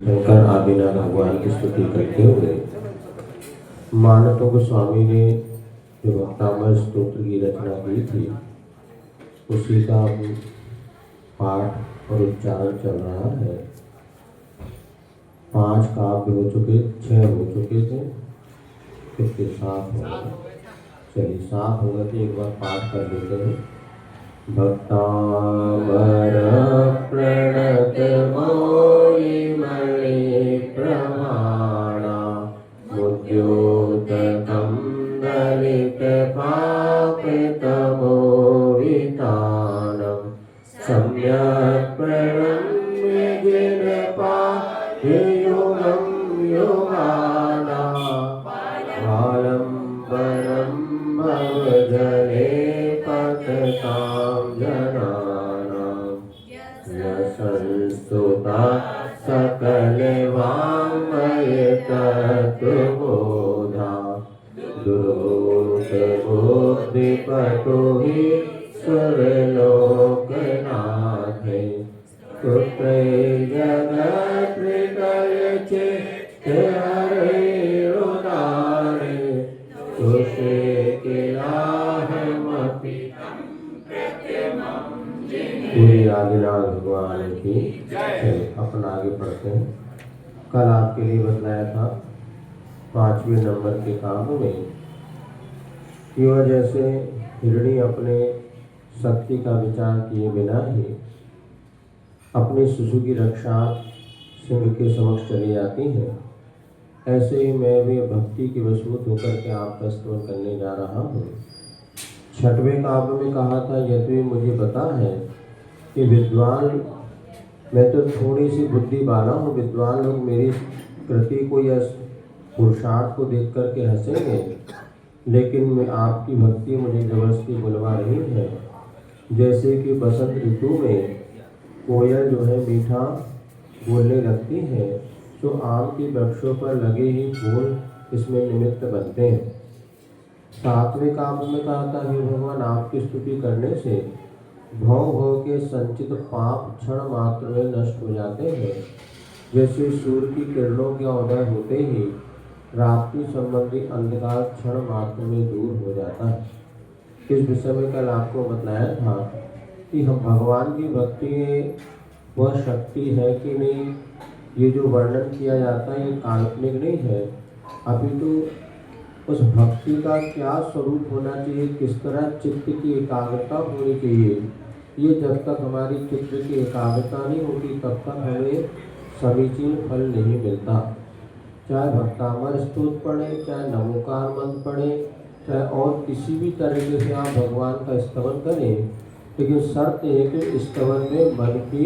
शंकर आदिनाथ भगवान की स्तुति करते हुए मानतों गोस्वामी ने जो भक्तामृत स्तोत्र की रचना की थी उसी का पाठ और उच्चारण चल रहा है। 5 काव्य हो चुके, 6 हो चुके थे, कितने 7 हो गए। चलिए 7 हो गए तो एक बार पाठ कर लेते हैं। भक्तामर प्रणत मोहि मणि प्रमाणा मुद्योतकं दलित पापितमो वितानम् सम्यक् प्रणम्य जिन पाहियुगं युगानां आलम्बनं भवजने पततां जनानां यशस्तुता सकल वाङ्मय तत्त्वबोधा दुर्बुद्धिपटु हि सुरलोकनाथे पुत्रै जगत्प्रीतय चित्त हरे उदारे तुषे किलाहमपि पूरी आदिनाथ भगवान की जय। अपना आगे पढ़ते हैं। कल आपके लिए बतलाया था 5वें नंबर के काम में कि वह जैसे हिरणी अपने शक्ति का विचार किए बिना ही अपने शिशु की रक्षा सिंह के समक्ष चली जाती है, ऐसे ही मैं भी भक्ति की वशीभूत होकर के आपका स्तवन करने जा रहा हूँ। 6वें काव्य में कहा था, यद्यपि मुझे पता है कि विद्वान, मैं तो थोड़ी सी बुद्धि वाला हूँ, विद्वान लोग मेरी कृति को या पुरुषार्थ को देख करके हंसेंगे, लेकिन मैं आपकी भक्ति मुझे जबरदस्ती बुलवा रही है। जैसे कि बसंत ऋतु में कोयल जो है मीठा बोलने लगती है, तो आम के वृक्षों पर लगे ही फूल इसमें निमित्त बनते हैं। 7वें काव्य में कहा था, हे भगवान, आपकी स्तुति करने से भव भव के संचित पाप क्षण मात्र में नष्ट हो जाते हैं। जैसे सूर्य की किरणों के उदय होते ही रात्रि संबंधी अंधकार क्षण मात्र में दूर हो जाता है। इस विषय में कल आपको बताया था कि हम भगवान की भक्ति में वह शक्ति है कि नहीं, ये जो वर्णन किया जाता है ये काल्पनिक नहीं है, अपितु उस भक्ति का क्या स्वरूप होना चाहिए, किस तरह चित्त की एकाग्रता होनी चाहिए, ये जब तक हमारी चित्त की एकाग्रता नहीं होती तब तक हमें समीचीन फल नहीं मिलता। चाहे भक्तामर स्तोत्र पढ़े, चाहे नमोकार मंत्र पढ़े, चाहे और किसी भी तरीके से आप भगवान का स्तवन करें, लेकिन शर्त है कि स्तवन में मन की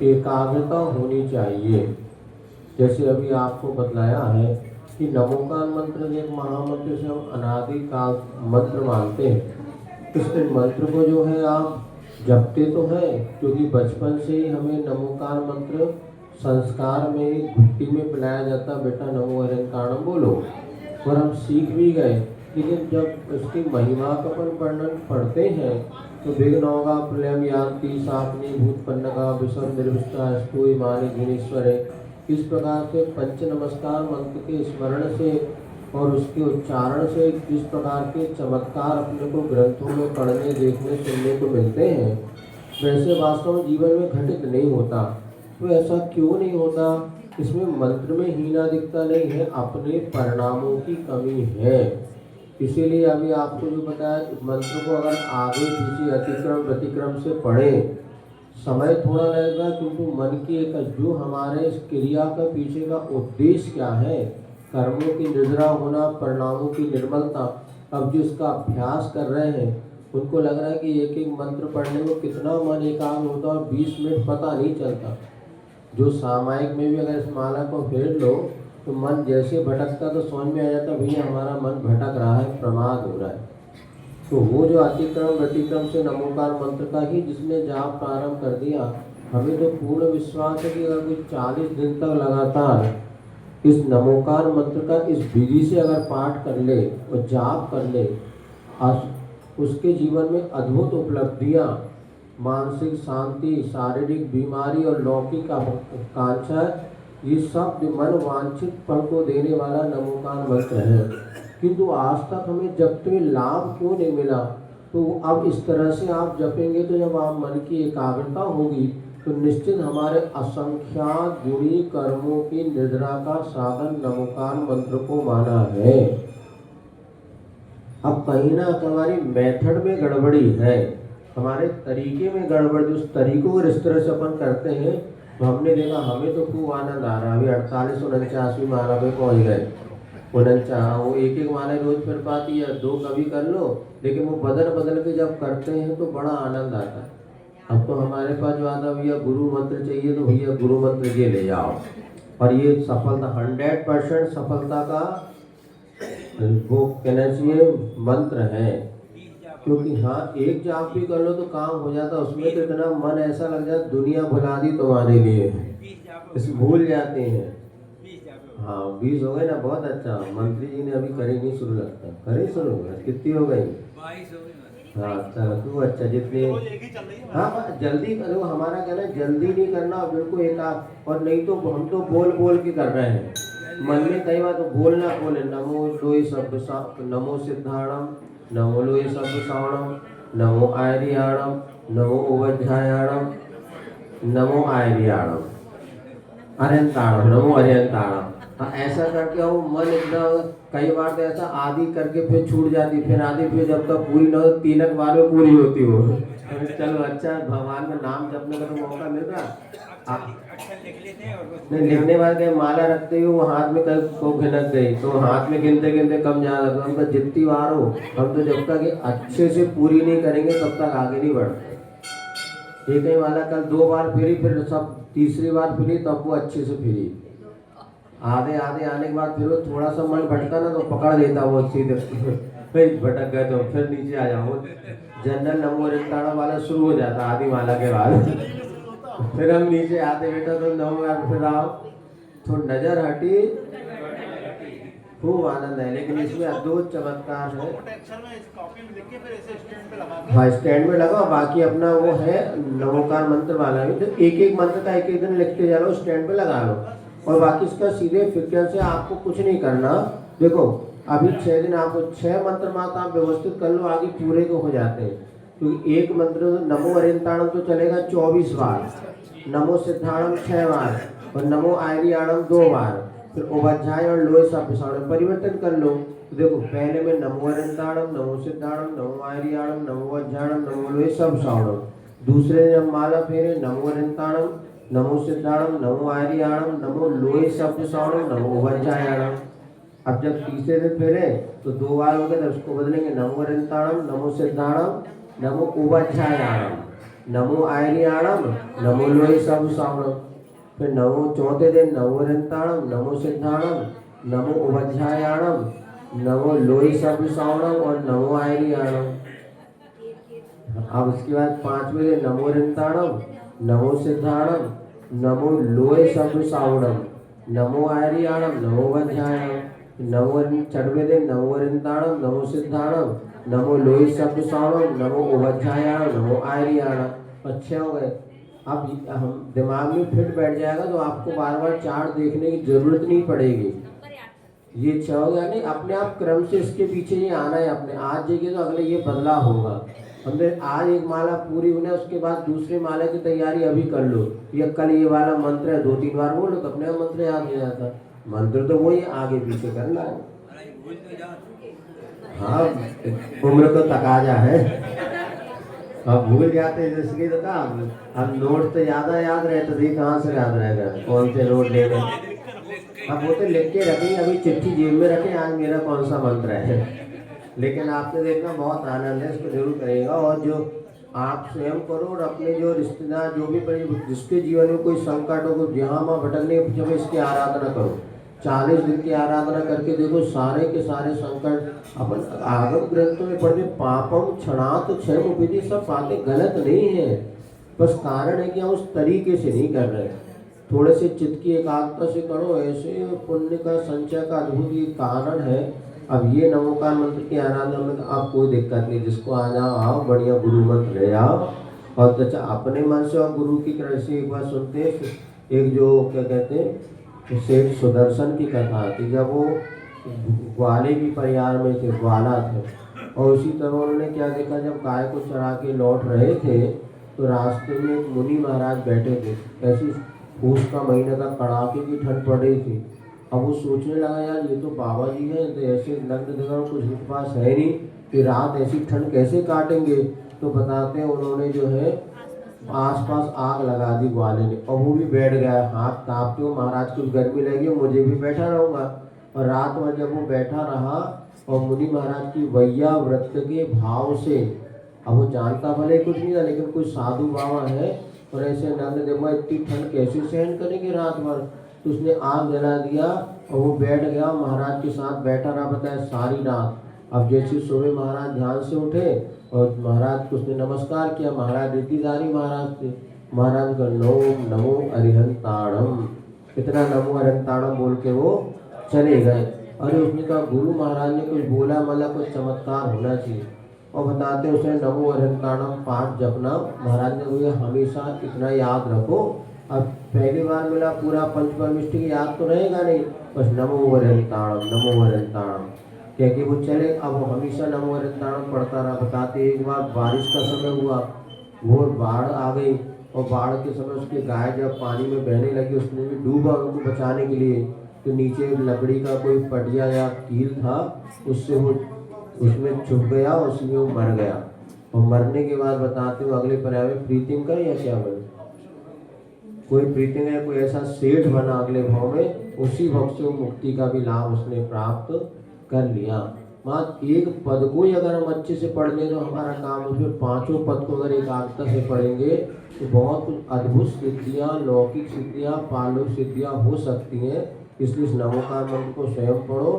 एकाग्रता होनी चाहिए। जैसे अभी आपको बतलाया है कि नमोकार मंत्र एक महामंत्र से हम अनादि काल मंत्र मानते हैं। इस मंत्र को जो है आप जपते तो हैं, क्योंकि बचपन से ही हमें नमोकार मंत्र संस्कार में घुट्टी में पिलाया जाता, बेटा नमो हरिकारणम बोलो, और हम सीख भी गए। लेकिन जब उसकी महिमा का वर्णन पढ़ते हैं तो विघ्नौगा प्रलयम यान्ति सापनी भूतपन्नगा विषम निर्विष्टा स्तूय मानि गुणेश्वरे, इस प्रकार से पंच नमस्कार मंत्र के स्मरण से और उसके उच्चारण से जिस प्रकार के चमत्कार अपने को ग्रंथों में पढ़ने, देखने, सुनने को मिलते हैं, वैसे वास्तव में जीवन में घटित नहीं होता। तो ऐसा क्यों नहीं होता? इसमें मंत्र में हीना दिखता नहीं है, अपने परिणामों की कमी है। इसीलिए अभी आपको जो बताया, मंत्र को अगर आगे पीछे अतिक्रम प्रतिक्रम से पढ़े, समय थोड़ा लगेगा, क्योंकि मन की एक जो हमारे इस क्रिया का पीछे का उद्देश्य क्या है, कर्मों की निद्रा होना, परिणामों की निर्मलता, अब जो इसका अभ्यास कर रहे हैं उनको लग रहा है कि एक एक मंत्र पढ़ने में कितना मन एकाग्र होता है और 20 मिनट पता नहीं चलता। जो सामायिक में भी अगर इस माला को फेर लो तो मन जैसे भटकता तो समझ में आ जाता, भैया हमारा मन भटक रहा है, प्रमाद हो रहा है। तो वो जो अतिक्रम व्यतिक्रम से नमोकार मंत्र का ही जिसने जाप प्रारंभ कर दिया, हमें तो पूर्ण विश्वास है कि अगर कोई 40 दिन तक लगातार इस नमोकार मंत्र का इस विधि से अगर पाठ कर ले और जाप कर ले, उसके जीवन में अद्भुत उपलब्धियाँ, मानसिक शांति, शारीरिक बीमारी और लौकिक आकांक्षा ये सब मन वांछित फल को देने वाला नमोकार मंत्र है, किंतु आज तक हमें जपते हुए लाभ क्यों नहीं मिला। तो अब इस तरह से आप जपेंगे तो जब आप मन की एकाग्रता होगी तो निश्चित हमारे असंख्यात गुणी कर्मों की निद्रा का साधन नमोकार मंत्र को माना है। अब कहीं ना हमारी मेथड में गड़बड़ी है, हमारे तरीके में गड़बड़, जो उस तरीकों को इस तरह से अपन करते हैं तो हमने देखा हमें तो खूब आनंद आ रहा है। अभी 48-49वीं माला पे पहुँच गए। 49 वो एक माला रोज फिर पाती है, 2 कभी कर लो, लेकिन वो बदल बदल के जब करते हैं तो बड़ा आनंद आता है। अब तो हमारे पास जो आता भैया गुरु मंत्र चाहिए तो भैया गुरु मंत्र ये ले जाओ, और ये सफलता 100% सफलता का वो कहना चाहिए मंत्र है। क्योंकि हाँ एक जाप भी कर लो तो काम हो जाता, उसमें तो इतना मन ऐसा लग जाता दुनिया भुला दी तुम्हारे लिए, इस भूल जाते हैं। हाँ 20 हो गए ना, बहुत अच्छा। मंत्री जी ने अभी करी नहीं शुरू, लगता करी शुरू, कितनी हो गई? 22 हो गई। हाँ चलो खूब अच्छा, जितने हाँ जल्दी करो। हमारा कहना है जल्दी नहीं करना, बिल्कुल एक और नहीं तो हम तो बोल बोल के कर रहे हैं। मन में कई बार तो बोलना बोले नमो लोई शब्द नमो सिद्धाणम, नमो लोई शब्द श्रावणम, नमो आयरियाणम, नमो उवज्झायाणम, नमो आयरियाणम, अरियंताणम, नमो अरियंताणम। हाँ ऐसा करके वो मन एकदम, कई बार तो ऐसा आदि करके फिर छूट जाती, फिर आदि, फिर जब तक पूरी न हो 3 बार में पूरी होती हो। चलो अच्छा, भगवान का नाम जपने का तो मौका मिल रहा। नहीं लिखने वाले माला रखते हुए वो हाथ में कल को गिनक गई तो हाथ में गिनते गिनते कम ज्यादा, तो हमको जितनी बार हो, हम तो जब तक अच्छे से पूरी नहीं करेंगे तब तक आगे नहीं बढ़ते। एक ही माला कल 2 बार फिरी, फिर सब तीसरी बार फिरी, तब वो अच्छे से फिरी। आधे आधे आने के बाद फिर वो थोड़ा सा मन भटका ना तो पकड़ लेता वो सीधे, फिर भटक गए तो फिर नीचे आ जाओ। जनरल नमो रिंताड़ा वाला शुरू हो जाता आधी माला के बाद, फिर हम नीचे आते बेटा तो नमो फिर आओ, तो नजर हटी, खूब आनंद है। लेकिन इसमें अद्भुत चमत्कार है। हाँ स्टैंड में लगा, बाकी अपना वो है नमोकार मंत्र वाला भी, तो एक एक मंत्र का एक एक दिन लिखते जा लो, स्टैंड पे लगा लो, और बाकी इसका सीधे फिक्र से आपको कुछ नहीं करना। देखो अभी 6 दिन आपको 6 मंत्र मात्र आप व्यवस्थित कर लो, आगे पूरे को हो जाते हैं। क्योंकि एक मंत्र नमो अरियंताणम तो चलेगा 24 बार, नमो सिद्धाणम 6 बार, और नमो आयरियाणम 2 बार, फिर उवज्झाय और लोय सब परिवर्तन कर लो। तो देखो पहले में नमो अरियंताणम, नमो सिद्धाणम, नमो आयरियाणम, नमो उवज्झाणम, नमो लोय सब श्रावणम। दूसरे जब माला फेरे नमो अरियंताणम, नमो सिद्धाणम, नमो आयरियाणम, नमो लोय शब्द श्रावणम, नमो उवज्झायाणम। अब जब तीसरे दिन फेरे तो 2 बार हो गए, तो उसको बदलेंगे नमो अरियंताणम, नमो सिद्धाणम, नमो उवज्झायाणम, नमो आयरियाणम, नमो लोय शब्द श्रावणम। फिर नमो चौथे दिन नमो अरियंताणम, नमो सिद्धाणम, नमो उवज्झायाणम, नमो लोय शब्द श्रावणम और नमो आयरियाणम। अब उसके बाद 5वें दिन नमो अरियंताणम, नमो सिद्धाणम, नमो लोय शब्द श्रावणम, नमो आयरियाणम, नमो उवज्झायाणम। नमो 6वें दिन नमो अरियंताणम, नमो सिद्धाणम, नमो लोय शब्द श्रावणम, नमो उवज्झायाणम, नमो आयरियाणम। अच्छे हो गए। अब हम दिमाग में फिट बैठ जाएगा तो आपको बार बार चार्ट देखने की जरूरत नहीं पड़ेगी। ये 6 हो गया, नहीं अपने आप क्रम से इसके पीछे ही आना है अपने। आज जगह तो अगले ये बदलाव होगा। हमने आज एक माला पूरी होने उसके बाद दूसरी माला की तैयारी अभी कर लो, या कल ये वाला मंत्र है 2-3 बार बोलो तो अपने मंत्र याद हो जाता। मंत्र तो वही आगे पीछे करना है। हाँ उम्र तो तकाजा है, अब भूल जाते हैं। इसलिए तो कहा अब नोट तो ज्यादा याद रहते थे, कहाँ से याद रहेगा कौन से नोट ले गए। अब वो तो लिख के रखें, अभी चिट्ठी जेब में रखें आज मेरा कौन सा मंत्र है। लेकिन आपने देखना बहुत आनंद है, इसको जरूर करेगा। और जो आप स्वयं करो और अपने जो रिश्तेदार जो भी जिसके जीवन में कोई संकट हो, जहाँ वहाँ भटकने जब इसकी आराधना करो, 40 दिन की आराधना करके देखो सारे के सारे संकट। अपन आगम ग्रंथों में पढ़ते पापम क्षणात क्षम विधि, सब बातें गलत नहीं है, बस कारण है कि हम उस तरीके से नहीं कर रहे। थोड़े से चित्त की एकाग्रता से करो, ऐसे पुण्य का संचय का अद्भुत ये कारण है। अब ये नमोकार मंत्र की आराधना में आप कोई दिक्कत नहीं, जिसको आ जाओ आओ, बढ़िया गुरु मंत्र ले आओ, और अच्छा अपने मन से और गुरु की कृपा से एक बार सुनते। एक जो क्या कहते हैं तो सेठ सुदर्शन की कथा थी जब वो ग्वाले की परिवार में थे, ग्वाला थे। और उसी तरह उन्होंने क्या देखा, जब गाय को चरा के लौट रहे थे तो रास्ते में एक मुनि महाराज बैठे थे। ऐसी पूस का महीने का कड़ाके की ठंड पड़ रही थी। अब वो सोचने लगा, यार ये तो बाबा जी हैं, तो ऐसे नग्न जगह कुछ उनके पास है नहीं कि रात ऐसी ठंड कैसे काटेंगे। तो बताते हैं उन्होंने जो है आसपास आग लगा दी ग्वाले ने, और वो भी बैठ गया। हाथ कांपते हो, महाराज कुछ गर्मी लगी, मुझे भी बैठा रहूँगा। और रात में जब वो बैठा रहा और मुनि महाराज की वैया व्रत के भाव से, अब वो जानता भले कुछ नहीं था लेकिन कोई साधु बाबा है और ऐसे नग्न देखो इतनी ठंड कैसे सहन करेंगे रात भर, तो उसने आग जला दिया और वो बैठ गया, महाराज के साथ बैठा रहा, बताया सारी रात। अब जैसे सुबह महाराज ध्यान से उठे और महाराज को उसने नमस्कार किया, महाराज रीतिदारी महाराज थे। महाराज का नमो अरिहंताणम, इतना नमो अरिहंताणम बोल के वो चले गए। अरे उसने कहा गुरु महाराज ने कुछ बोला, मतलब कुछ चमत्कार होना चाहिए। और बताते उसने नमो अरिहंताणम पाठ जपना, महाराज ने बोला हमेशा इतना याद रखो। अब पहली बार मिला, पूरा पंचपरमिष्टि की याद तो रहेगा नहीं, बस नमो अरिहंताणम नमो अरिहंताणम कह के वो चले। अब वो हमेशा नमो अरिहंताणम पढ़ता रहा। बताते एक बार बारिश का समय हुआ, घोर बाढ़ आ गई, और बाढ़ के समय उसकी गाय जब पानी में बहने लगी, उसने भी डूबा उनको बचाने के लिए। तो नीचे लकड़ी का कोई पटिया या कील था, उससे वो उसमें छुप गया, उसमें वो मर गया। और मरने के बाद बताते हो अगले पर्याय में प्रीतिम का या क्या बने, कोई प्रीतिम है, कोई ऐसा सेठ बना अगले भाव में, उसी वक्त से वो मुक्ति का भी लाभ उसने प्राप्त कर लिया। मात्र एक पद को ही अगर हम अच्छे से पढ़ लें तो हमारा काम, उसमें पांचों पद को अगर एकाग्रता से पढ़ेंगे तो बहुत कुछ अद्भुत सिद्धियाँ, लौकिक सिद्धियाँ, पारलौकिक सिद्धियाँ हो सकती हैं। इसलिए इस नमोकार मंत्र को स्वयं पढ़ो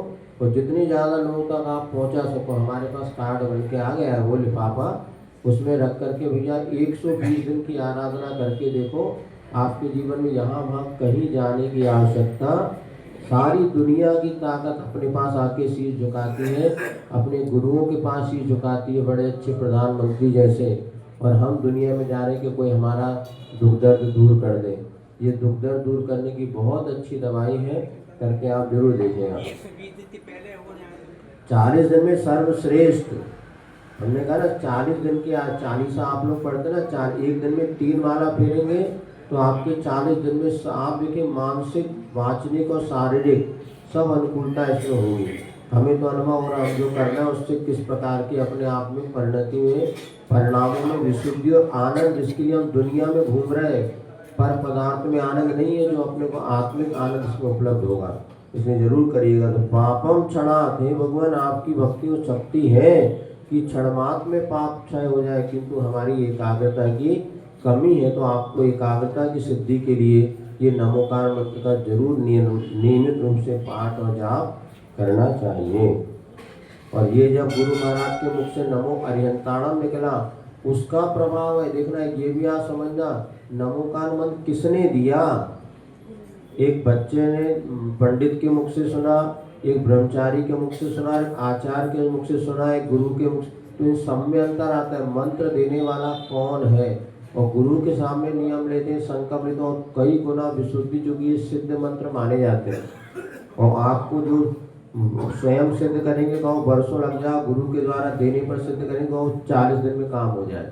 और जितनी ज़्यादा लोगों तक आप पहुँचा सको। हमारे पास कार्ड बन के आ गया है वो लिफाफा, उसमें रख करके भैया 120 दिन की आराधना करके देखो, आपके जीवन में यहाँ वहाँ कहीं जाने की आवश्यकता, सारी दुनिया की ताकत अपने पास आके शीश झुकाती है, अपने गुरुओं के पास शीश झुकाती है, बड़े अच्छे प्रधानमंत्री जैसे। और हम दुनिया में जा रहे कि कोई हमारा दुख दर्द दूर कर दे। ये दुख दर्द दूर करने की बहुत अच्छी दवाई है, करके आप जरूर देखिएगा। 40 दिन में सर्वश्रेष्ठ, हमने कहा ना 40 दिन की 40 आप लोग पढ़ते ना, एक दिन में 3 माला फेरेंगे तो आपके 40 दिन में आप देखिए मानसिक, वाचनिक और शारीरिक सब अनुकूलता इसमें होगी। हमें तो अनुभव हो रहा है जो करना है उससे किस प्रकार की अपने आप में परिणति में, परिणामों में विशुद्धि और आनंद, जिसके लिए हम दुनिया में घूम रहे हैं, पर पदार्थ में आनंद नहीं है, जो अपने को आत्मिक आनंद इसमें उपलब्ध होगा। इसमें जरूर करिएगा। तो पापम क्षणात्, हे भगवान आपकी भक्ति और शक्ति है कि क्षणमात्र में पाप क्षय हो जाए, किंतु हमारी एकाग्रता की कमी है। तो आपको एकाग्रता की सिद्धि के लिए ये नमोकार मंत्र का जरूर नियमित रूप से पाठ और जाप करना चाहिए। और ये जब गुरु महाराज के मुख से नमो अरिहंताणम निकला, उसका प्रभाव है, देखना ये भी आप समझना। नमोकार मंत्र किसने दिया? एक बच्चे ने पंडित के मुख से सुना, एक ब्रह्मचारी के मुख से सुना, एक आचार्य के मुख से सुना, एक गुरु के मुख से। तो इन सब में अंतर आता है, मंत्र देने वाला कौन है। और गुरु के सामने नियम लेते हैं, संकल्प लेते हैं, और कई गुना विशुद्धि जो कि सिद्ध मंत्र माने जाते हैं। और आपको जो स्वयं सिद्ध करेंगे तो वर्षों लग जाए, गुरु के द्वारा देने पर सिद्ध करेंगे तो 40 दिन में काम हो जाए।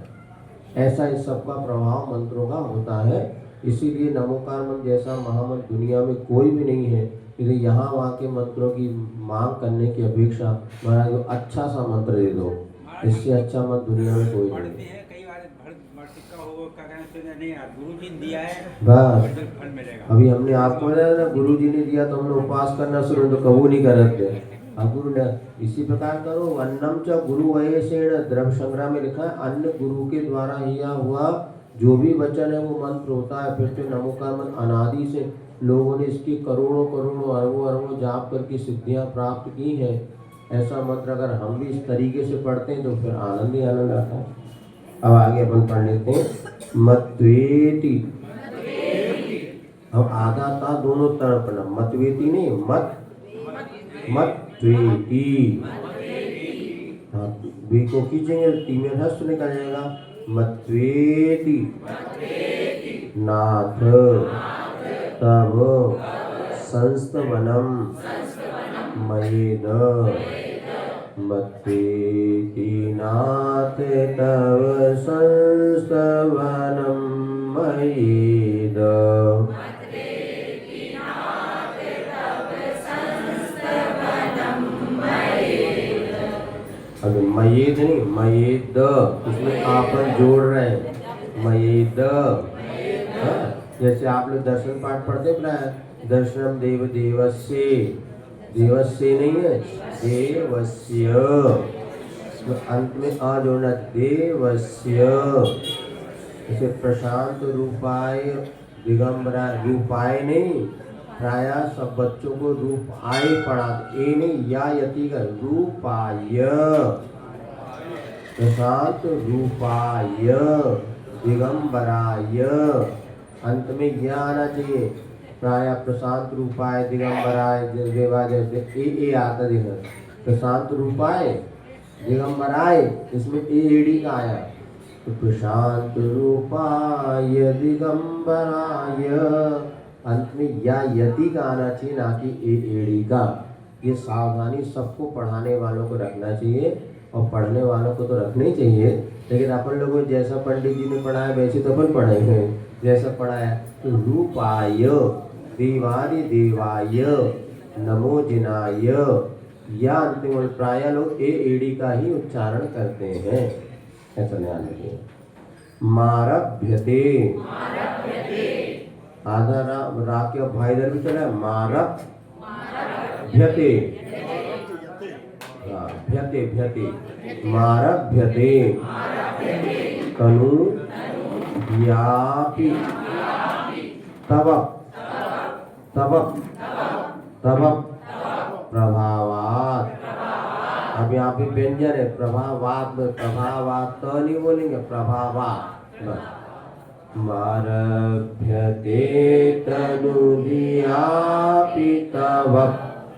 ऐसा इस सबका प्रभाव मंत्रों का होता है। इसीलिए नमोकार मंत्र जैसा महामंत्र दुनिया में कोई भी नहीं है। इसलिए यहाँ वहाँ के मंत्रों की मांग करने की अपेक्षा महाराज को अच्छा सा मंत्र दे दो, इससे अच्छा मंत्र दुनिया में कोई नहीं है। बस अभी हमने आपको बताया ना, गुरु जी ने दिया तो हमने उपास करना शुरू, तो कबूल नहीं करते। अब गुरु ने इसी प्रकार करो। अन्नम च गुरु वयसेण, द्रव्य संग्रह में लिखा है अन्न गुरु के द्वारा हिया हुआ जो भी वचन है वो मंत्र होता है। फिर तो नमोकार मंत्र अनादि से लोगों ने इसकी करोड़ों करोड़ों अरबों अरबों जाप करके सिद्धियां प्राप्त की हैं। ऐसा मंत्र अगर हम भी इस तरीके से पढ़ते हैं तो फिर आनंद ही आनंद आता है। अब आगे अपन पढ़ लेते हैं। मत्वेति, अब आधा था दोनों तरफ पढ़ना, मतवेति नहीं, मत्वेति। हाँ, वे को खींचेंगे टी में हस्त निकल जाएगा। मत्वेति नाथ तब संस्तवनम मयेद मत्वेति नाथ तव संस्तवनम मयेद। अभी मयेद नहीं, मयेद, इसमें आपन जोड़ रहे हैं, मयेद। जैसे आप लोग दर्शन पाठ पढ़ते अपना दर्शनम देव देवस्य, देवस्य नहीं है, देवस्य, अंत में आ जोड़ना, देवस्य। जैसे प्रशांत रूपाय दिगंबरा, रूपाय नहीं, प्राय सब बच्चों को रूप आय पढ़ा, ए नहीं, या यति का रूपाय, प्रशांत रूपाय दिगंबराय, अंत में यह आना चाहिए, प्राय प्रशांत रूपाय दिगंबराय देवाय, ए आता देखना, प्रशांत रूपाय दिगंबराय, इसमें एडी का आया, तो प्रशांत रूपाय दिगंबराय, अंत में या यति का आना चाहिए, ना कि एड़ी का। ये सावधानी सबको पढ़ाने वालों को रखना चाहिए और पढ़ने वालों को तो रखना ही चाहिए, लेकिन अपन लोगों को जैसा पंडित जी ने पढ़ाया वैसे तो अपन पढ़े हैं, जैसा पढ़ाया तो रूपाय देवादि देवाय नमो जिनाय, या अंतिम प्राय लोग एड़ी का ही उच्चारण करते हैं, ऐसा ध्यान रखिए। मारभ्यते, आधा रा के भाई इधर भी चला, मारभ्यते, भ्यते भ्यते, मारभ्यते तनु व्यापी तब तब तब प्रभावात। अब यहाँ पे व्यंजन है, प्रभावात में प्रभावात तो नहीं बोलेंगे, प्रभावात। मारभ्यते तनुव्यापी तव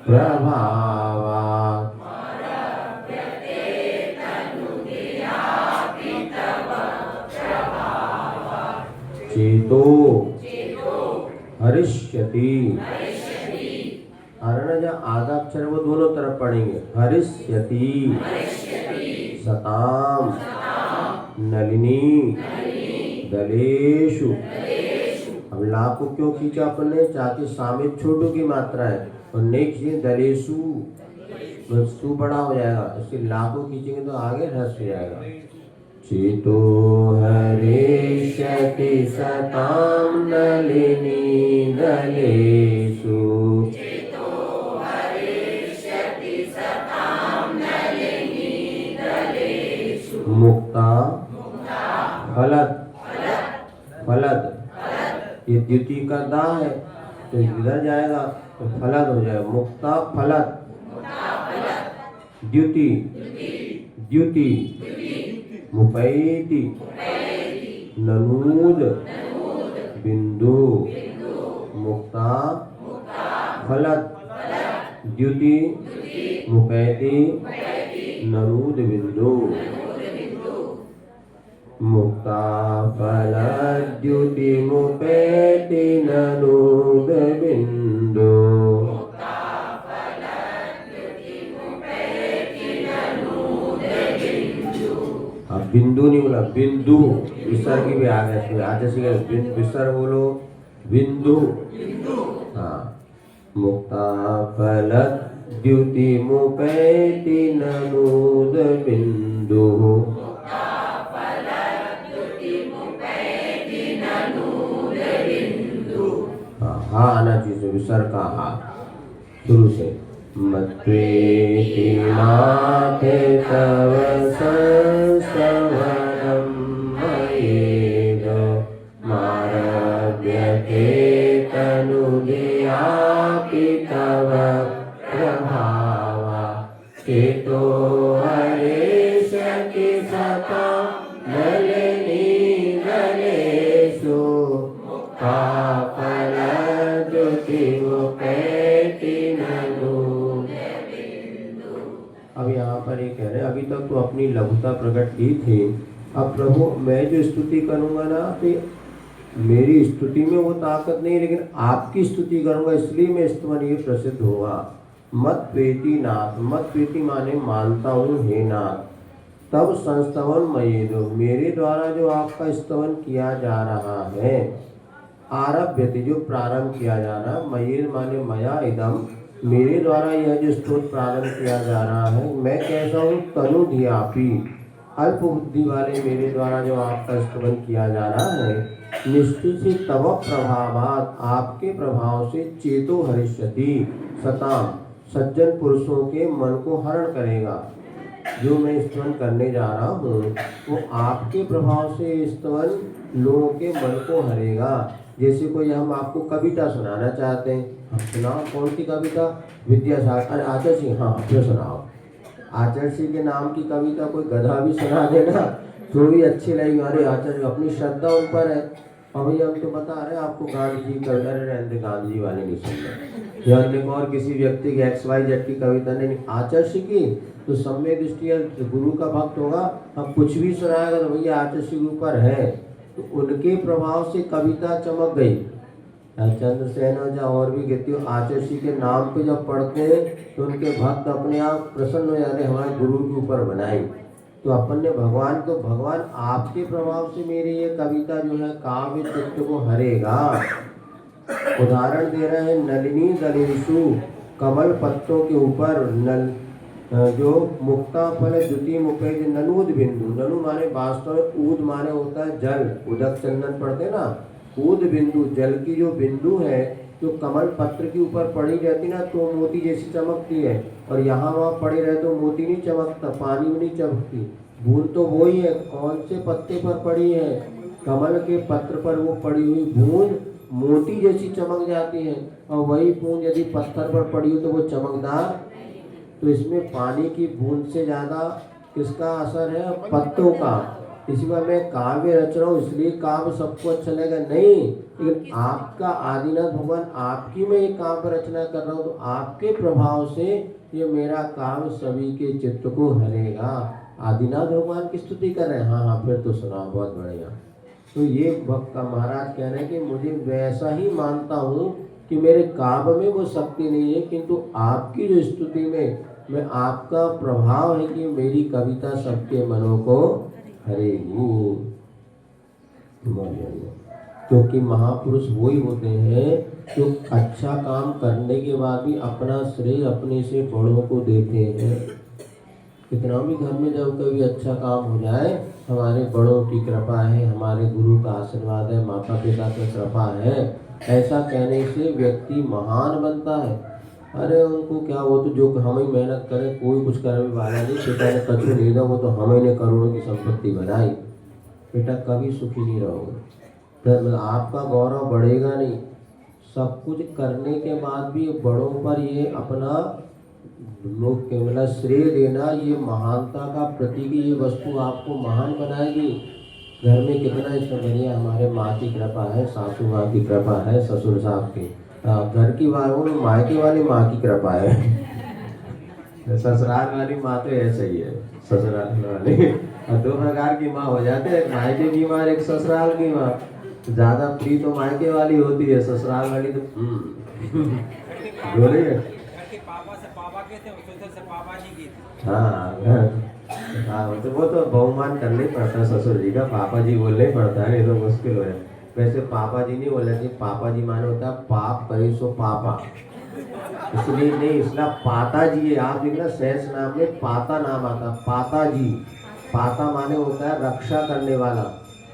प्रभावात्, चेतो हरिष्यति, अरण आधा अक्षर वो दोनों तरफ पढ़ेंगे, हरिष्यति सताम नलिनी दलेशु। अब ला को क्यों खींचा अपन ने, चाहते सामित छोटू की मात्रा है, और नेक्स्ट दलेशु सु बड़ा हो जाएगा, इसके ला को खींचेंगे तो आगे रस हो जाएगा। चेतो हरिष्यति सताम नलिनी दलेषु, मुक्ता फलद, फलद ये द्युति का दा है तो इधर जाएगा तो फलद हो जाएगा, मुक्ता फलद, द्युति द्युति, मुपैति ननूद बिंदु, मुक्ता फलद द्युति मुपैति ननूद बिंदु, मुक्ता फलद द्युति मुपैति ननूद बिंदु। बिंदु नहीं बोला, बिंदु विसर्ग भी आ गया, आज जैसे विसर्ग बोलो बिंदु। हाँ, मुक्ता फलद द्युति मुपैति ननूद बिंदु, हाँ आना चाहिए विसर्ग का हा शुरू से। मत्वेति नाथ तव संस्तवनम मयेद, मारभ्यते तनुव्यापी तव प्रभावा, चेतो हरिष्यति सतां नलिनी दलेषु, मुक्ता फलद द्युति मुपैति ननूद बिंदु। अब यहाँ पर ये कह रहे हैं, अभी तक तो अपनी लघुता प्रकट की थी, अब प्रभु मैं जो स्तुति करूँगा ना तो मेरी स्तुति में वो ताकत नहीं, लेकिन आपकी स्तुति करूंगा, इसलिए मैं स्तवन ये प्रसिद्ध होगा। मत प्रीति नाथ, मत प्रीति माने मानता हूँ हे नाथ, तब संस्तवन मये दो, मेरे द्वारा जो आपका स्तवन किया जा रहा है, आरभ्य थे जो प्रारंभ किया जा रहा, मये माने मया इदम, मेरे द्वारा यह जो स्तोत्र प्रारंभ किया जा रहा है, मैं कैसा हूँ, तनु धियापी, अल्प बुद्धि वाले मेरे द्वारा जो आपका स्तवन किया जा रहा है, निश्चित ही तव प्रभावात, आपके प्रभाव से चेतो हरिष्यति सताम, सज्जन पुरुषों के मन को हरण करेगा। जो मैं स्तवन करने जा रहा हूँ वो आपके प्रभाव से स्तवन लोगों के मन को हरेगा। जैसे कोई हम आपको कविता सुनाना चाहते हैं, हम सुनाओ, कौन सी कविता, विद्यासागर, अरे आचार्य सिंह, हाँ फिर सुनाओ। आचार्य सिंह के नाम की कविता कोई गधा भी सुना देना तो भी अच्छी लगेगी, अरे आचार्य अपनी श्रद्धा उन पर है। और भैया हम तो बता रहे हैं आपको गांधी जी कविता, रहते गांधी जी वाले नहीं सुन रहे, या अन्य और किसी व्यक्ति की XYZ की कविता नहीं, आचार्य की तो सम्यक दृष्टि गुरु का भक्त होगा, हम कुछ भी सुनाएगा तो भैया आचार्य के ऊपर है, तो उनके प्रभाव से कविता चमक गई। चंद्रसेन या और भी गतियों आचार्य के नाम पे जब पढ़ते हैं तो उनके भक्त अपने आप प्रसन्न हो जाते, हमारे गुरु के ऊपर बनाई। तो अपन ने भगवान को, भगवान आपके प्रभाव से मेरी ये कविता जो है काव्य चित्त को हरेगा। उदाहरण दे रहे हैं, नलिनी दलिंशु, कमल पत्तों के ऊपर नल जो मुक्ता फल द्वितीय मुपेज ननूद बिंदु, ननु माने वास्तव में ऊद माने होता है जल, उदक चंदन पढ़ते ना, ऊद बिंदु जल की जो बिंदु है जो कमल पत्र के ऊपर पड़ी रहती ना तो मोती जैसी चमकती है, और यहाँ वहाँ पड़े रहे तो मोती नहीं चमकता, पानी में नहीं चमकती। बूंद तो वही है, कौन से पत्ते पर पड़ी है, कमल के पत्र पर वो पड़ी हुई बूंद मोती जैसी चमक जाती है, और वही बूंद यदि पत्थर पर पड़ी हो तो वो चमकदार। तो इसमें पानी की बूंद से ज़्यादा किसका असर है, पत्तों का। इसी बार मैं काव्य रच रहा हूँ इसलिए काव्य सबको अच्छा लगेगा नहीं, लेकिन आपका आदिनाथ भगवान आपकी मैं ये काव्य रचना कर रहा हूँ तो आपके प्रभाव से ये मेरा काव्य सभी के चित्त को हरेगा। आदिनाथ भगवान की स्तुति कर रहे हैं, हाँ हाँ फिर तो सुना, बहुत बढ़िया। तो ये भक्त का महाराज कह रहे हैं कि मुझे वैसा ही मानता हूँ कि मेरे काव्य में वो शक्ति नहीं है, किंतु आपकी जो स्तुति में मैं आपका प्रभाव है कि मेरी कविता सबके मनों को हरेगी। क्योंकि महापुरुष वही होते हैं जो अच्छा काम करने के बाद भी अपना श्रेय अपने से बड़ों को देते हैं। कितना भी घर में जब कभी अच्छा काम हो जाए, हमारे बड़ों की कृपा है, हमारे गुरु का आशीर्वाद है, माता पिता की कृपा है, ऐसा कहने से व्यक्ति महान बनता है। अरे उनको क्या, वो तो जो हम ही मेहनत करें, कोई कुछ करने वाला नहीं, पिता ने कछु नहीं दिया, वो तो हमें ने करोड़ों की संपत्ति बनाई, बेटा कभी सुखी नहीं रहोगे, तो आपका गौरव बढ़ेगा नहीं। सब कुछ करने के बाद भी बड़ों पर ये अपना लोग केवल श्रेय देना, ये महानता का प्रतीक, ये वस्तु आपको महान बनाएगी। घर में कितना इसमें बढ़िया हमारे माँ की कृपा है, सासू माँ की कृपा है, ससुर साहब की, घर की वालों में मायके वाली माँ की कृपा है, ससुराल वाली माँ तो ऐसे ही है, ससुराल वाली दो प्रकार की माँ हो जाते हैं, मायके की माँ, एक ससुराल की माँ। ज्यादा प्री तो मायके वाली होती है, ससुराल वाली तो बोले हाँ, तो वो तो बहुमान करना ही पड़ता है, ससुर जी का पापा जी बोलना ही पड़ता है, नहीं तो मुश्किल हो जाए। वैसे पापा जी नहीं बोलना चाहिए, पापा जी माने होता है पाप करे सो पापा, इसलिए नहीं, इसलिए पाता जी है। आप देखना सहस नाम में पाता नाम आता, पाता जी, पाता माने होता है रक्षा करने वाला,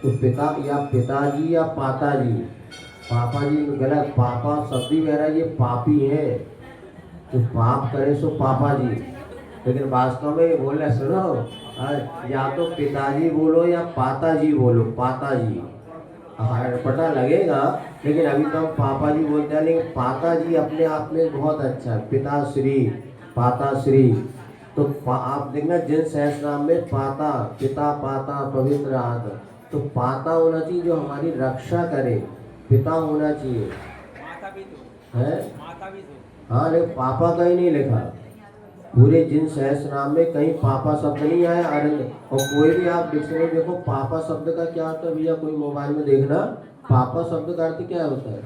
तो पिता या पिताजी या पाता जी, पापा जी गलत, पापा शब्द ही मेरा ये पापी है, तो पाप करे सो पापा जी, लेकिन वास्तव में बोलना सुनो, या तो पिताजी बोलो या पाता जी बोलो, पाता जी पता लगेगा, लेकिन अभी तो हम पापा जी बोलते हैं, लेकिन पाता जी अपने आप में बहुत अच्छा है, पिताश्री, पाताश्री। तो आप देखना जिन सहस नाम में पाता, पिता पाता पवित्र आद, तो पाता होना चाहिए जो हमारी रक्षा करे, पिता होना चाहिए, है हाँ, लेकिन पापा का ही नहीं लिखा, पूरे जिन सहस नाम में कहीं पापा शब्द नहीं आया। अरे और कोई भी आप डिक्शनरी देखो, पापा शब्द का क्या होता है भैया, कोई मोबाइल में देखना, पापा शब्द का अर्थ क्या होता है?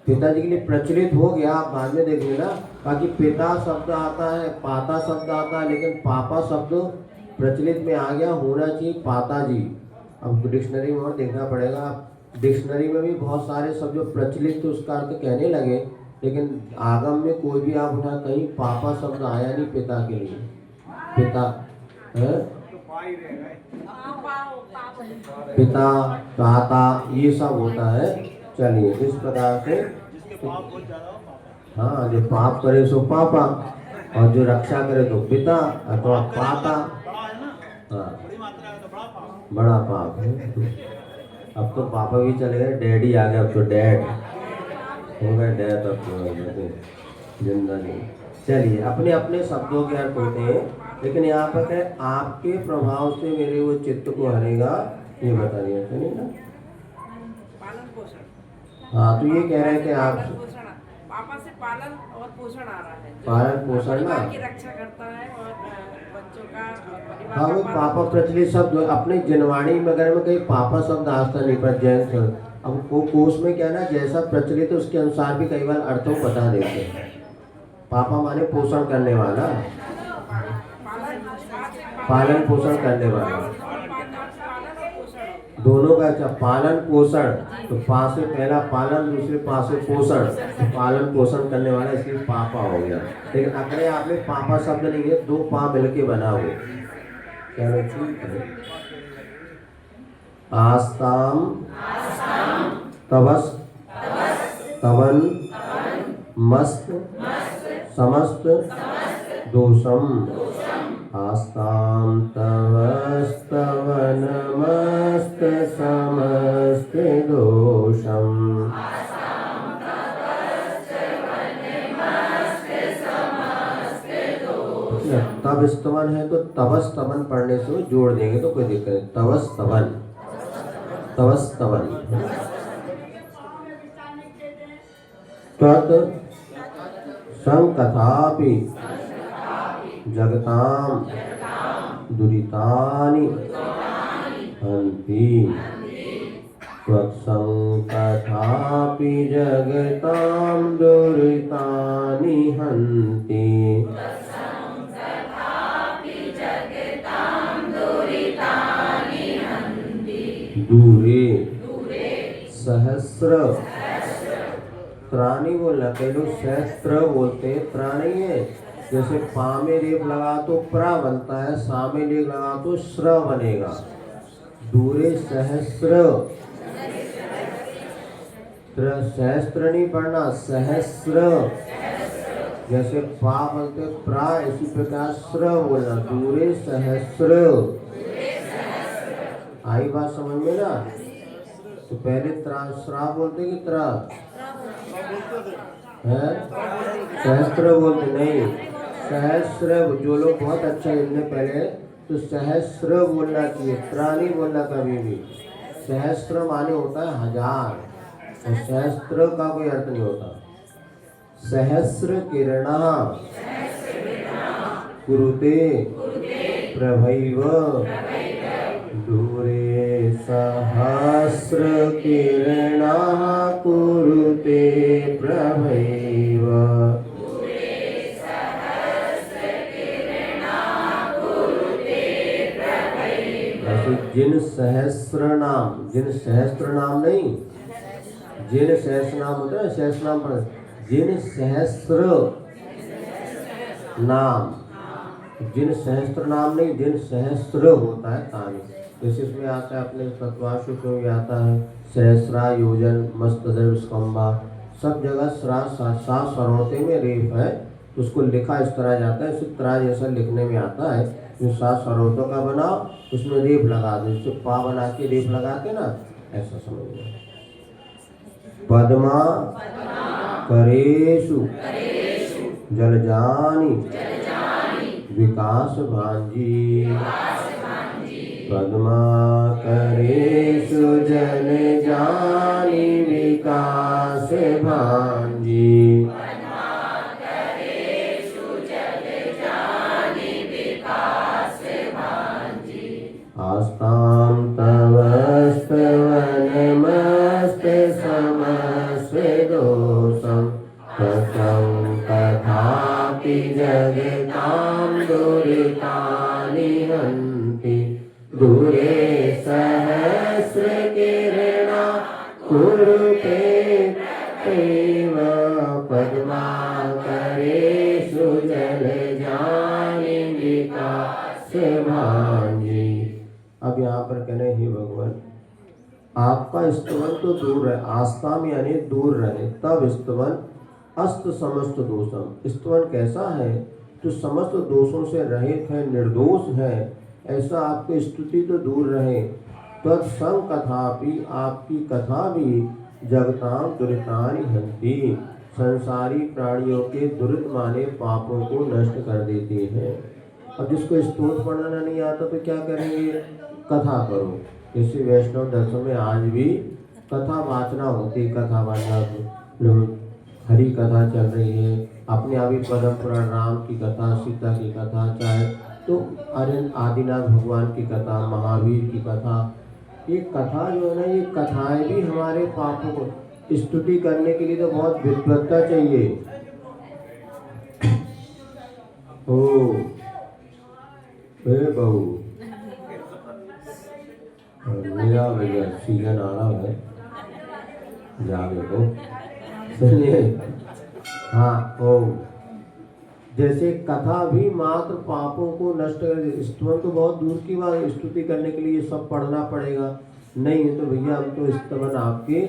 पिताजी के लिए प्रचलित हो गया, आप बाद में देख लेना। बाकी पिता शब्द आता है, पाता शब्द आता है, लेकिन पापा शब्द प्रचलित में आ गया, होना चाहिए पाताजी। अब डिक्शनरी में और देखना पड़ेगा। डिक्शनरी में भी बहुत सारे शब्द जो प्रचलित तो उसका अर्थ कहने लगे, लेकिन आगम में कोई भी आप उठा कहीं पापा शब्द आया नहीं पिता के लिए। पिता है, पिता पाता ये सब होता है। चलिए इस प्रकार से, हाँ जो पाप करे सो पापा, और जो रक्षा करे तो पिता अथवा पाता। हाँ बड़ा पाप है। अब तो पापा भी चले गए, डैडी आ गए, अब तो डैड हो गए, डैड अब तो जिंदा नहीं। चलिए अपने अपने शब्दों के अर्थ होते हैं, लेकिन यहाँ पर है आपके प्रभाव से मेरे वो चित्त को हरेगा, ये बता दिया था नहीं ना। हाँ तो ये कह रहे थे आप पापा से पालन और पोषण आ रहा है, पालन पोषण ना की रक्षा करता है और बच्चों का परिवार। हाँ वो पापा प्रचलित शब्द अपने जनवाणी वगैरह में कहीं पापा शब्द आज तक नहीं, पर जैन शब्द अब वो कोष में क्या ना जैसा प्रचलित है उसके अनुसार भी कई बार अर्थों बता देते हैं। पापा माने पोषण करने वाला, पालन पोषण करने वाला, दोनों का। अच्छा पालन पोषण, तो पा से पहला पालन, दूसरे पा से पोषण, तो पालन पोषण करने वाला, इसलिए पापा हो गया। लेकिन अपने आप में पापा शब्द नहीं है, दो पा मिलके बना हो। चलो ठीक है। आस्ताम तवस तवन मस्त समस्त दोषम। आस्ताम तवस्तवन मस्त समस्त दोषम। तब स्तवन है तो तवस्तवन पढ़ने से जोड़ देंगे तो कोई दिक्कत नहीं। तवस्तवन, तवस्तवन। तत् संकथापि जगताम दुरितानि हन्ति। त्वत्संकथापि जगताम दुरितानि हन्ति। दूरे सहस्र, त्राणी बोलना, कई लोग सहस्त्र बोलते हैं, त्राणी है। जैसे पा में रेप लगा तो प्रा बनता है, सा में रेप लगा तो श्र बनेगा। दूरे सहस्र, सहस्त्र नहीं पढ़ना, सहस्र। जैसे पा बोलते प्रा, इसी प्रकार श्र बोलना, दूरे सहस्र। आई बात समझ में ना। तो पहले श्रा बोलते कि त्रा है, सहस्त्र बोलते नहीं, सहस्र। जो लोग बहुत अच्छा इनने पहले तो सहस्र बोलना चाहिए, त्रा नहीं बोलना कभी भी। सहस्त्र माने होता है हजार, और सहस्त्र का कोई अर्थ नहीं होता। सहस्र किरणा कुरुते प्रभैव दूरे सहस्र किरणा कुरुते प्रभैव। जिन सहस्र नाम, जिन सहस्त्र नाम नहीं, जिन सहस्त्र नाम होता है, सहस्त्र नाम पर जिन सहस्र नाम, जिन सहस्त्र नाम नहीं, जिन सहस्र होता है तानी। जैसे इसमें आता है अपने तत्वाशु में भी आता है सहस्रा योजन मस्त स्कंबा, सब जगह सा सरोते में रेफ है, उसको लिखा इस तरह जाता है, इस तरह जैसा लिखने में आता है। जो 7 सरोतों का बनाओ उसमें रेप लगा दो, जिससे पा बना के रेप लगाते ना, ऐसा समझ। पद्मा करेशु जलजानी विकास भांजी। पद्मा करेशु जलजानी विकास भांजी। आस्ताम तवस्तवन कथापि जगतां दुरितानि हन्ति दूरे सहस्रकिरणा कुरुते तैव पद्माकरेषु जलजानि विकासभांजि। अब यहाँ पर कहने हे भगवान, आपका स्तवन तो दूर है, आस्था में यानी दूर रहे, तब स्तवन अस्त समस्त दोषम। स्तवन कैसा है? जो समस्त दोषों से रहित है, निर्दोष है, ऐसा आपकी स्तुति तो दूर रहे। तत्संग कथापि, आपकी कथा भी जगताम दुरितानि हन्ति, संसारी प्राणियों के दुरित माने पापों को नष्ट कर देती है। अब जिसको स्तोत्र पढ़ना नहीं आता तो क्या करेंगे? कथा करो। इसी वैष्णव दर्शन में आज भी कथा वाचना होती, कथा वाचना हरी कथा चल रही है, अपने आप ही पद्म पुराण, राम की कथा, सीता की कथा, चाहे तो आदिनाथ भगवान की कथा, महावीर की कथा। ये कथा जो है ना, ये कथाएं भी हमारे पापों को स्तुति करने के लिए तो बहुत विद्वत्ता चाहिए। ओ बहू मेरा भैया सीजन आ रहा है, जागे तो सुनिए। हाँ, ओ जैसे कथा भी मात्र पापों को नष्ट कर, स्तवन तो बहुत दूर की बात, स्तुति करने के लिए सब पढ़ना पड़ेगा। नहीं है तो भैया हम तो स्तवन आपकी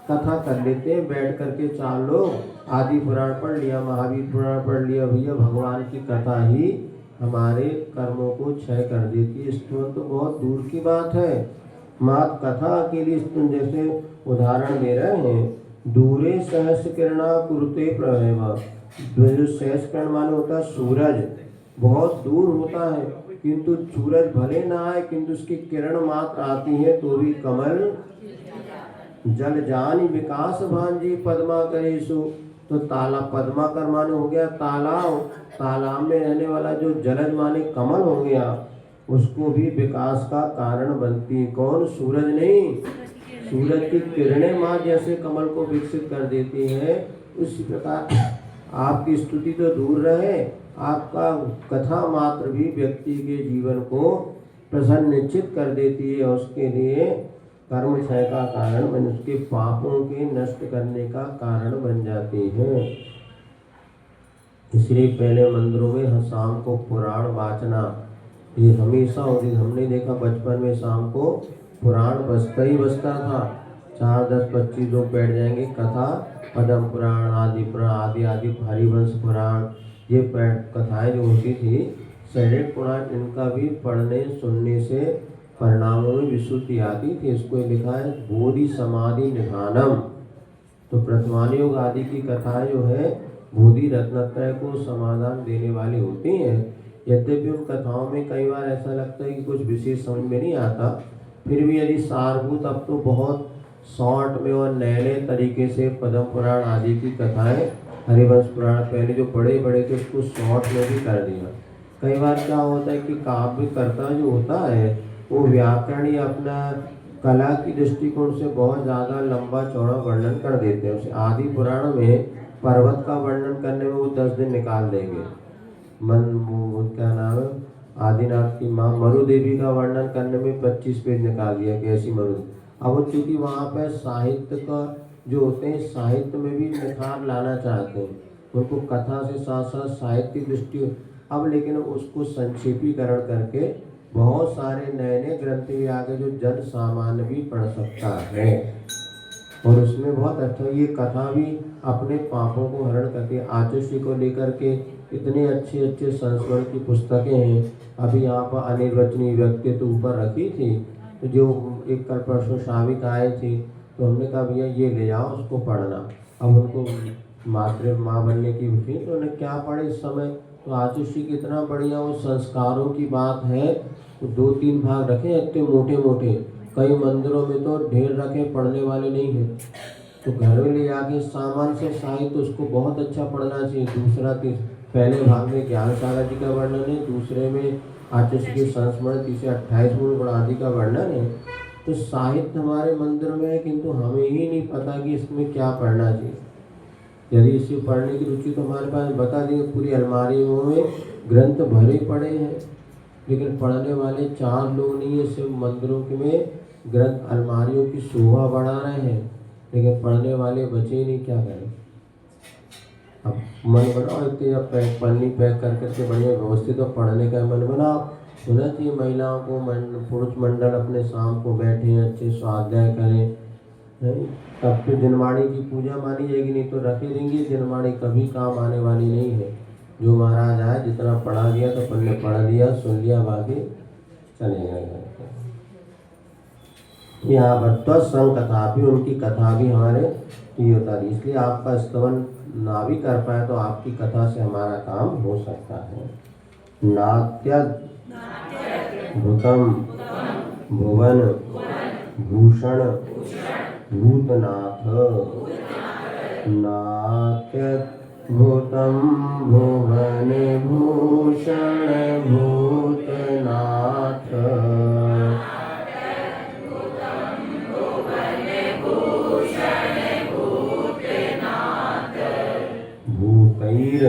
कथा कर लेते हैं, बैठ करके 4 लोग आदि पुराण पढ़ लिया, महावीर पुराण पढ़ लिया, भैया भगवान की कथा ही हमारे कर्मों को क्षय कर देती है। स्तवन तो बहुत दूर की बात है, मात्र कथा के लिए तुम जैसे उदाहरण दे रहे हैं। दूरे सहस्र किरणा कुरुते प्रभव, जो सहस्र किरण माने होता है सूरज, बहुत दूर होता है, किंतु सूरज भले ना आए किंतु उसकी किरण मात्र आती है तो भी कमल जल जानी विकास भांजी पद्मा करेशु। तो ताला पद्माकर माने हो गया तालाब, तालाब में रहने वाला जो जलज माने कमल हो गया, उसको भी विकास का कारण बनती। कौन? सूरज नहीं, सूरज की किरणें माँ जैसे कमल को विकसित कर देती है, उसी प्रकार आपकी स्तुति तो दूर रहे, आपका कथा मात्र भी व्यक्ति के जीवन को प्रसन्नचित कर देती है, उसके लिए कर्म क्षय का कारण बन, उसके पापों के नष्ट करने का कारण बन जाती है। इसलिए पहले मंदिरों में शाम को पुराण वाचना ये हमेशा होती। हमने देखा बचपन में शाम को पुराण बजता ही बजता था, 4, 10, 25 लोग बैठ जाएंगे, कथा पद्म पुराण, आदि पुराण, आदि आदि हरिवंश पुराण, ये कथाएं जो होती थी, शरीर पुराण, इनका भी पढ़ने सुनने से परिणामों में विशुद्धि आती थी। इसको लिखा है बोधि समाधि निधानम। तो प्रथमान योग आदि की कथाएं जो है बोधि रत्नत्रय को समाधान देने वाली होती हैं। यद्यपि उन कथाओं में कई बार ऐसा लगता है कि कुछ विशेष समझ में नहीं आता, फिर भी यदि सारभूत, अब तो बहुत शॉर्ट में और नए तरीके से पद्म पुराण आदि की कथाएं, हरिवंश पुराण पहले जो बड़े बड़े थे उसको शॉर्ट में भी कर दिया। कई बार क्या होता है कि काव्यकर्ता जो होता है वो व्याकरण या अपना कला की दृष्टिकोण से बहुत ज़्यादा लंबा चौड़ा वर्णन कर देते हैं। उसे आदि पुराण में पर्वत का वर्णन करने में वो 10 दिन निकाल देंगे। क्या नाम है, आदिनाथ की माँ मरु देवी का वर्णन करने में 25 पेज निकाल दिया, कैसी मरु। अब चूंकि वहाँ पर साहित्य का जो होते हैं, साहित्य में भी निखार लाना चाहते हैं, उनको कथा से साथ साथ साहित्य दृष्टि, अब लेकिन उसको संक्षेपीकरण करके बहुत सारे नए नए ग्रंथ भी आ गए जो जन सामान्य भी पढ़ सकता है, और उसमें बहुत अच्छा ये कथा भी अपने पापों को हरण करती है। आचुष्य को लेकर के इतने अच्छे अच्छे संस्करण की पुस्तकें हैं। अभी यहाँ पर अनिर्वचनीय व्यक्तित्व ऊपर रखी थी, तो जो एक कल परसों शाविक आए थे, तो हमने कहा भैया ये ले जाओ, उसको पढ़ना। अब उनको माँ बनने की थी, तो उन्हें क्या पढ़े इस समय, तो आचुष्य कितना बढ़िया वो संस्कारों की बात है। तो 2-3 भाग रखे इतने मोटे मोटे, कई मंदिरों में तो ढेर रखे, पढ़ने वाले नहीं हैं, तो घर में ले जाके सामान से साहित्य उसको बहुत अच्छा पढ़ना चाहिए। दूसरा पहले भाग में ज्ञान सागर जी का वर्णन है, दूसरे में आचुष्य के संस्मरण, तीसरे 28 गुण आदि का वर्णन है। तो साहित्य हमारे मंदिर में है, किंतु हमें ही नहीं पता कि इसमें क्या पढ़ना चाहिए। यदि इसे पढ़ने की रुचि तो हमारे पास बता देंगे, पूरी अलमारियों में ग्रंथ भरे पड़े हैं, लेकिन पढ़ने वाले 4 लोग नहीं है। सिर्फ मंदिरों के में ग्रंथ अलमारियों की शोभा बढ़ा रहे हैं, लेकिन पढ़ने वाले बचे ही नहीं, क्या करें। अब मन बनाओ इतने, जब पन्नी पैक कर करके बढ़िया व्यवस्थित तो पढ़ने का मन बनाओ। होना चाहिए महिलाओं को, पुरुष मंडल अपने शाम को बैठे अच्छे स्वाध्याय करें, नहीं तब तो जनवाणी की पूजा मानी जाएगी, नहीं तो रखे देंगे। जनवाणी कभी काम आने वाली नहीं है। जो महाराज आए जितना पढ़ा दिया तो पन्ने पढ़ लिया, सुन लिया, बाकी चले गए। यहाँ पर त्वसंग कथा भी, उनकी कथा भी हमारे ये होता है। इसलिए आपका स्तवन ना भी कर पाए तो आपकी कथा से हमारा काम हो सकता है। नात्यद भूतम भुवन भूषण भूतनाथ, नात्यद भूतम भुवन भूषण भूतनाथ, भूतैर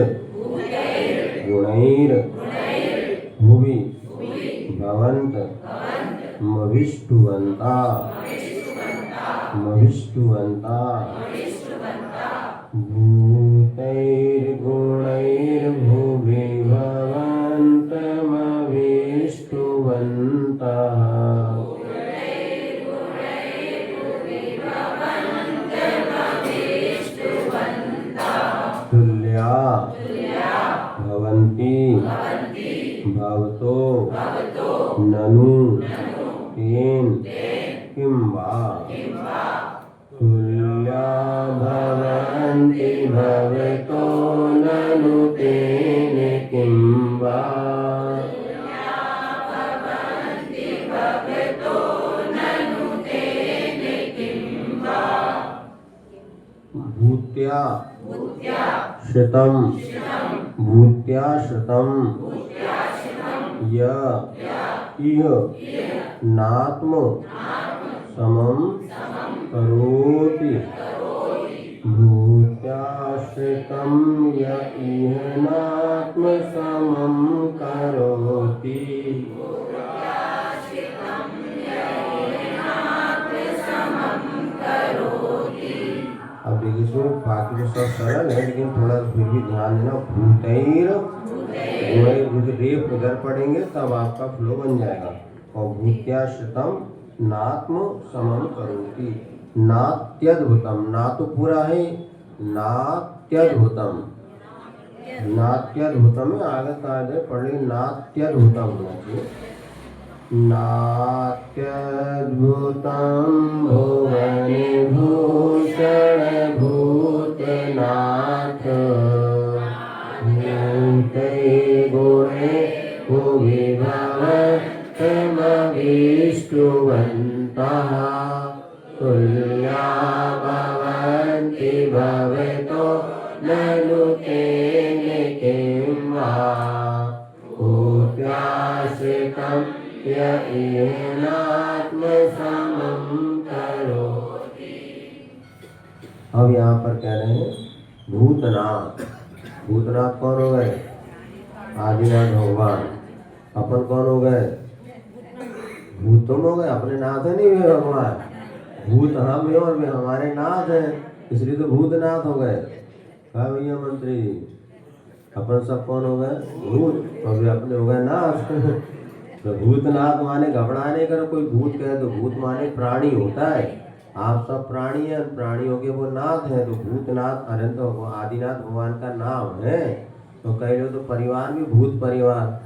गुणैर भुवि भवन्त मविष्टुवन्ता मविष्टुवन्ता, भूतैर गुणैर भुवि भवन्त मविष्टुवन्तः, तुल्या भवन्ति भवतो ननु तेन किं वा, तुल्या भवन्ति भवतो ननु तेन किं वा, भूत्या श्रुतं भूत्या श्रुतं य इह नात्म समं करोति, भूत्या श्रुतं य इह नात्म समं करोति। अब देखिए इसमें बाकी तो सब सरल है, लेकिन थोड़ा फिर भी ध्यान देना। भूतैर गुणैर, रेप उधर पढ़ेंगे तब आपका फ्लो बन जाएगा। और भूत्या श्रुतम नात्म समम करोति, नात्यद्भुतम, ना तो पूरा है, नात्यद्भुतम, नात्यद्भुतम में आगे आगे पढ़े, नात्यद्भुतम होना चाहिए। नात्यद्भुतं भुवने भूषण भूतनाथ, भूतैर्गुणैर् भुवि भवन्तमविष्टुवन्तः, तुल्या भवन्ति भवतो ननु तेन किं वा, भूत्याश्रितं य येनात्म समं करोति। अब यहाँ पर कह रहे हैं भूतनाथ। भूतनाथ कौन हो गए? आदिनाथ भगवान। अपन कौन हो गए? भूत तुम हो गए, अपने नाथ है नहीं वे भगवान। भूत हम हैं और वे हमारे नाथ हैं, इसलिए तो भूतनाथ हो गए। कहा भैया मंत्री जी, अपन सब कौन हो गए? भूत, और वे अपने हो गए नाथ। तो भूतनाथ माने घबराने का, कोई भूत कहे तो भूत माने प्राणी होता है। आप सब प्राणी हैं, प्राणियों के वो नाथ हैं, तो भूतनाथ अनंत आदिनाथ भगवान का नाम है। तो कई लोग तो परिवार भी भूत परिवार,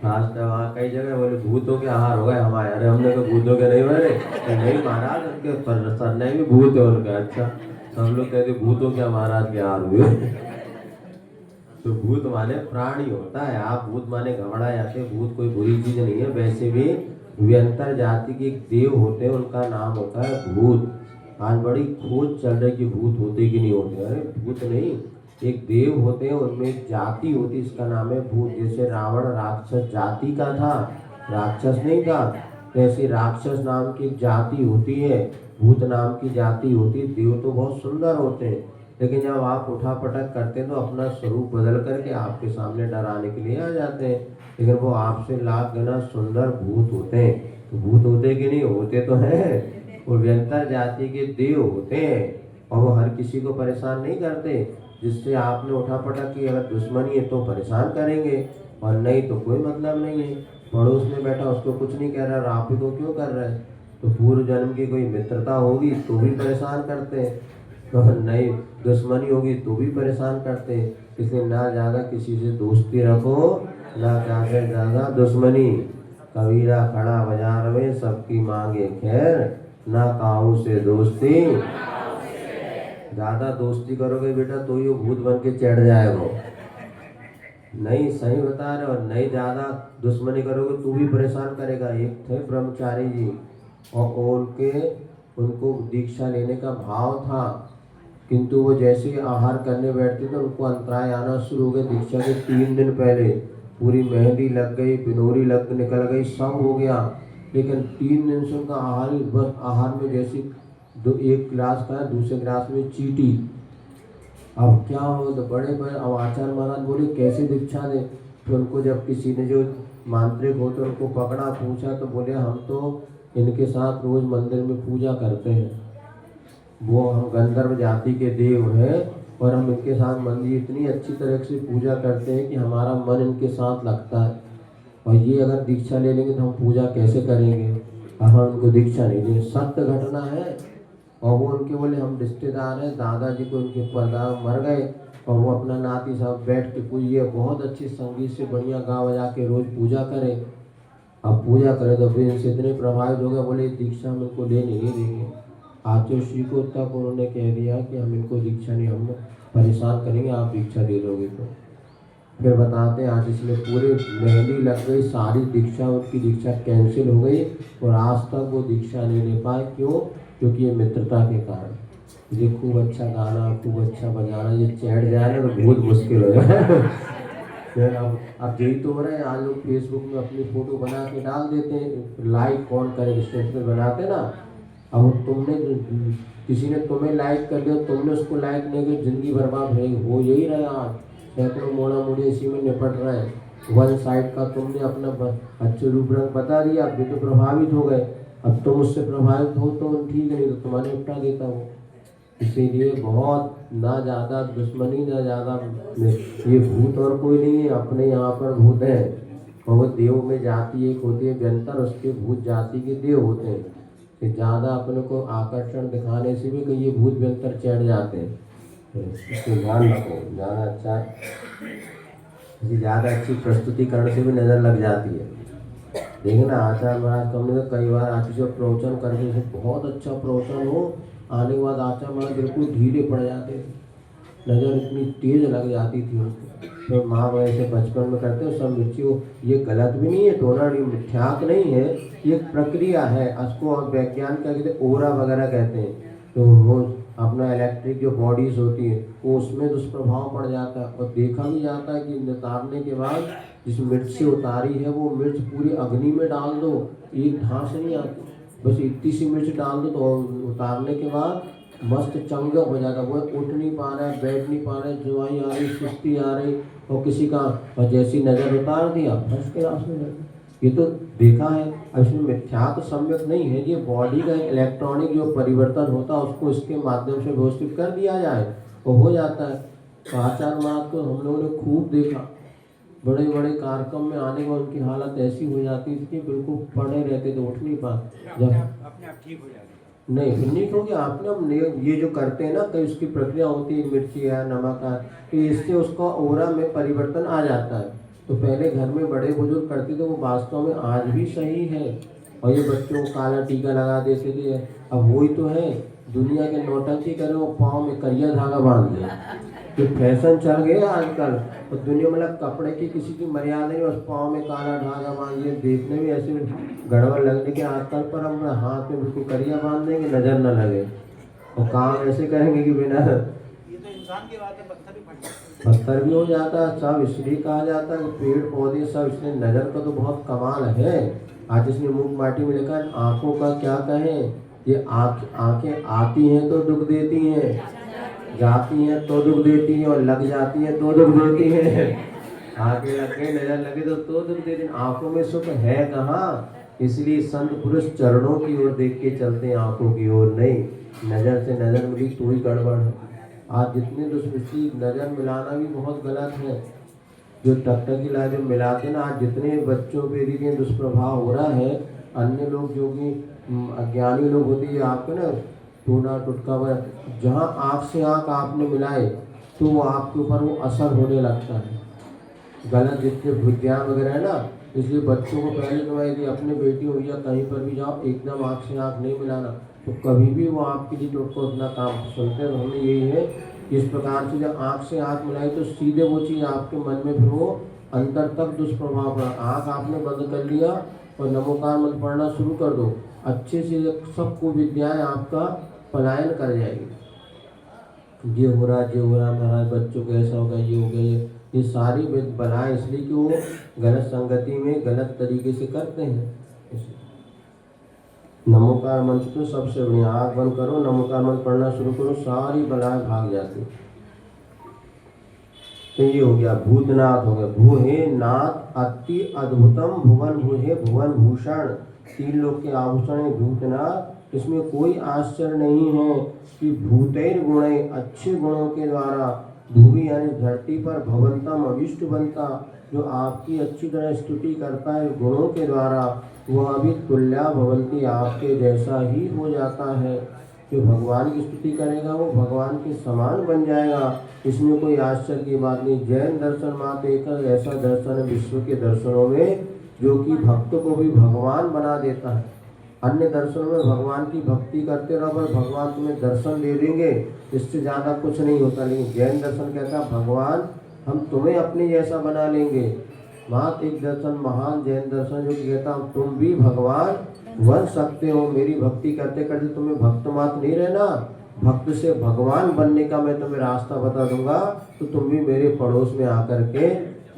आज तो वहाँ कई जगह बोले भूतों के आहार हो गए हमारे। अरे हमने तो भूतों के नहीं बोले, नहीं महाराज उनके सरने भी भूत है उनका। अच्छा, सब लोग कहते भूतों के महाराज के आहार हुए। तो भूत माने प्राणी होता है। आप भूत माने घबरा जाते, भूत कोई बुरी चीज नहीं है। वैसे भी व्यंतर जाति के एक देव होते हैं, उनका नाम होता है भूत। आज बड़ी खोज चल रही कि भूत होते कि नहीं होते। अरे भूत नहीं, एक देव होते हैं, उनमें एक जाति होती है, इसका नाम है भूत। जैसे रावण राक्षस जाति का था, राक्षस नहीं था, ऐसी राक्षस नाम की एक जाति होती है, भूत नाम की जाति होती है। देव तो बहुत सुंदर होते हैं, लेकिन जब आप उठा पटक करते हैं तो अपना स्वरूप बदल करके आपके सामने डराने के लिए आ जाते हैं। लेकिन वो आपसे लाख गुना सुंदर भूत होते हैं। तो भूत होते कि नहीं होते तो हैं, वो व्यंतर जाति के देव होते हैं और वो हर किसी को परेशान नहीं करते। जिससे आपने उठा पटक की अगर दुश्मनी है तो परेशान करेंगे और नहीं तो कोई मतलब नहीं है। पड़ोस में बैठा उसको कुछ नहीं कह रहा, आप ही को क्यों कर रहे हैं। तो पूर्व जन्म की कोई मित्रता होगी तो भी परेशान करते हैं, तो नई दुश्मनी होगी तो भी परेशान करते हैं। इसलिए ना ज़्यादा किसी से दोस्ती रखो, ना ज़्यादा दुश्मनी। कबीरा खड़ा बाजार में सबकी मांगे खैर, ना काऊ से दोस्ती। ज़्यादा दोस्ती करोगे बेटा तो ही वो भूत बन के चढ़ जाएगा। नहीं सही बता रहे, और नहीं ज़्यादा दुश्मनी करोगे तू भी परेशान करेगा। एक थे ब्रह्मचारी जी और उनको दीक्षा लेने का भाव था, किंतु वो जैसे ही आहार करने बैठते तो उनको अंतराय आना शुरू हो गए। दीक्षा के 3 दिन पहले पूरी मेहंदी लग गई, बिनोरी निकल गई, सब हो गया, लेकिन 3 दिन से उनका आहार बस आहार में जैसे एक गिलास खाया दूसरे गिलास में चीटी। अब क्या हो तो बड़े अब आचार्य महाराज बोले कैसे दीक्षा दे। तो उनको जब किसी ने जो मांत्रिक हो तो उनको पकड़ा, पूछा तो बोले हम तो इनके साथ रोज मंदिर में पूजा करते हैं, वो हम गंधर्व जाति के देव हैं और हम इनके साथ मंदिर इतनी अच्छी तरह से पूजा करते हैं कि हमारा मन इनके साथ लगता है, और ये अगर दीक्षा ले लेंगे तो हम पूजा कैसे करेंगे। अब हम उनको दीक्षा नहीं देंगे, सत्य घटना है। और वो उनके बोले हम रिश्तेदार हैं, दादाजी को उनके परदादा मर गए और वो अपना नाती साहब बैठ के पूजिए, बहुत अच्छी संगीत से बढ़िया गा बजा के रोज पूजा करें। अब पूजा करें तो फिर इनसे इतने प्रभावित हो गए, बोले दीक्षा हम इनको लेने नहीं देंगे। आचोशी को तक उन्होंने कह दिया कि हम इनको दीक्षा नहीं, हम परेशान करेंगे, आप दीक्षा दे दोगे तो। फिर बताते हैं आज इसमें पूरे मेहंदी लग गई, सारी दीक्षा उनकी दीक्षा कैंसिल हो गई और आज तक वो दीक्षा नहीं ले पाए। क्यों? क्योंकि ये मित्रता के कारण। ये खूब अच्छा गाना, खूब अच्छा बजाना, ये चढ़ जाए ना तो बहुत मुश्किल हो जाए। फिर अब यही तो हो रहा है, आज लोग फेसबुक में अपनी फोटो बना के डाल देते हैं, लाइक कौन करे, स्टेटस बनाते ना। अब तुमने किसी ने तुम्हें लाइक कर दिया, तुमने उसको लाइक नहीं किया, जिंदगी बर्बाद हो यही रहा। आज सैकड़ों मोड़ा मोड़ी इसी में निपट रहे हैं। वन साइड का तुमने अपना अच्छे रूप रंग बता दिया, अब भी तो प्रभावित हो गए। अब तुम उससे प्रभावित हो तो ठीक है, नहीं तो तुम्हारे निपटा देता हूँ। इसीलिए बहुत ना ज़्यादा दुश्मनी, ना ज़्यादा। ये भूत और कोई नहीं है, अपने यहाँ पर भूत है और वो देव में जाति एक होती है व्यंतर, उसके भूत जाति के देव होते हैं। कि ज़्यादा अपने को आकर्षण दिखाने से भी कई ये भूत व्यंतर चढ़ जाते हैं। इसको ध्यान रखो, ज़्यादा अच्छा ज़्यादा अच्छी प्रस्तुतिकरण से भी नज़र लग जाती है। देखना आचार्य महाराज को हमने तो कई बार आशीष प्रवचन करके से बहुत अच्छा प्रवचन हो, आने के बाद आचार्य महाराज बिल्कुल ढीले पड़ जाते थे, नज़र इतनी तेज लग जाती थी उनको। तो माँ बहन से बचपन में करते हो सब मिर्ची हो, ये गलत भी नहीं है, टोना मिथ्याक नहीं है, ये प्रक्रिया है। इसको वैज्ञान क्या कहते हैं, ओरा वगैरह कहते हैं। तो वो अपना इलेक्ट्रिक जो बॉडीज होती है वो उसमें दुष्प्रभाव पड़ जाता है, और देखा भी जाता है कि उतारने के बाद जिस मिर्च से उतारी है वो मिर्च पूरी अग्नि में डाल दो, एक ढांस नहीं आती, बस इतनी सी मिर्च डाल दो तो उतारने के बाद मस्त चंगा हो जाता। वो उठ नहीं पा रहा है, बैठ नहीं पा रहा है, जुआई आ रही, सुस्ती आ रही, और किसी का और जैसी नज़र उतार दिया फर्स्ट क्लास में लगी। ये तो देखा है। अब इसमें मिथ्यात्व सम्यक नहीं है, ये बॉडी का इलेक्ट्रॉनिक जो परिवर्तन होता है उसको इसके माध्यम से व्यवस्थित कर दिया जाए वो हो जाता है। तो आचार्य महाराज को हम लोगों ने खूब देखा, बड़े बड़े कार्यक्रम में आने में उनकी हालत ऐसी हो जाती थी कि बिल्कुल पड़े रहते थे, उठ नहीं पाते। जब अपने आप ठीक हो जाती नहीं फिर नहीं क्योंकि आपने हम ये जो करते हैं ना तो इसकी प्रक्रिया होती है, मिर्ची है, नमक है, तो इससे उसका ओरा में परिवर्तन आ जाता है। तो पहले घर में बड़े बुजुर्ग करते थे, वो वास्तव में आज भी सही है। और ये बच्चों को काला टीका लगा देते थे, अब वही तो है, दुनिया के नौटंकी करे वो पाँव में करिया धागा बांध दे, तो फैशन चल गया आजकल। और दुनिया मतलब कपड़े की किसी की मर्यादा नहीं, बस पाँव में काला धागा बांध, ये देखने में ऐसे गड़बड़ लगने के आजकल, पर हम हाथ में बिल्कुल करिया बांध देंगे, नज़र न लगे, और काम ऐसे करेंगे कि बिना। ये तो इंसान की बात है, पत्थर भी फट जाता पत्थर भी हो जाता है, सब इसलिए कहा जाता है पेड़ पौधे सब, इसलिए नज़र का तो बहुत कमाल है। आज इसने मुख माटी में लिखा है, आँखों का क्या कहें, ये आँखें आती हैं तो दुख देती हैं, जाती हैं तो दुख देती हैं और लग जाती हैं तो दुख देती हैं। आगे लग गई नजर लगे तो दुख देती हैं। आंखों में सुख है कहाँ? इसलिए संत पुरुष चरणों की ओर देख के चलते हैं, आंखों की ओर नहीं। नजर से नजर मिली तो ही गड़बड़ है। आज जितनी दुष्टि नजर मिलाना भी बहुत गलत है। जो टक्कर की लाज मिलाते ना, आज जितने बच्चों पे भी दुष्प्रभाव हो रहा है। अन्य लोग जो कि अज्ञानी लोग होते हैं, आपके ना टूना टुटका जहाँ आँख से आँख आपने मिलाए तो वो आपके ऊपर वो असर होने लगता है। गलत जितने विज्ञान वगैरह है ना, इसलिए बच्चों को पहले तो यदि अपने बेटी हो या कहीं पर भी जाओ एकदम आँख से आँख नहीं मिलाना, तो कभी भी वो आपके लिए टोटका उतना काम सुनते हैं। हमें यही है, इस प्रकार से जब आँख से आँख मिलाई तो सीधे वो चीज़ आपके मन में फिर वो अंतर तक दुष्प्रभाव पड़ा। आँख आपने बंद कर लिया और नमोकार मंत्र पढ़ना शुरू कर दो, अच्छे से सबको विद्याएं आपका पलायन कर जाएगी। ये हो रहा महाराज, बच्चों को ऐसा होगा, ये हो गया, ये सारी बनाए इसलिए कि वो गलत संगति में गलत तरीके से करते हैं। नमोकार मंत्र तो सबसे बढ़िया, आँख बंद करो, नमोकार मंत्र पढ़ना शुरू करो, सारी बलाएं भाग जाती। तो ये हो गया भूतनाथ हो गया। भूहे नाथ अति अद्भुतम भुवन भूहे भुवन भूषण, 3 लोग के आभूषण है भूतनाथ। इसमें कोई आश्चर्य नहीं है कि भूतैर गुणे, अच्छे गुणों के द्वारा, भूमि यानी धरती पर, भवंतम अविष्ट बनता, जो आपकी अच्छी तरह स्तुति करता है गुणों के द्वारा, वह भी तुल्या भवंती, आपके जैसा ही हो जाता है। जो भगवान की स्तुति करेगा वो भगवान के समान बन जाएगा। इसमें कोई आश्चर्य की बात नहीं। जैन दर्शन मात्र एक ऐसा दर्शन है विश्व के दर्शनों में जो कि भक्त को भी भगवान बना देता है। अन्य दर्शनों में भगवान की भक्ति करते रहो पर भगवान तुम्हें दर्शन दे देंगे, इससे ज़्यादा कुछ नहीं होता। लेकिन जैन दर्शन कहता है भगवान हम तुम्हें अपने जैसा बना लेंगे। मात्र एक दर्शन महान जैन दर्शन जो कहता हूँ तुम भी भगवान बन सकते हो। मेरी भक्ति करते करते तुम्हें भक्त मात्र नहीं रहना, भक्त से भगवान बनने का मैं तुम्हें रास्ता बता दूंगा, तो तुम भी मेरे पड़ोस में आकर के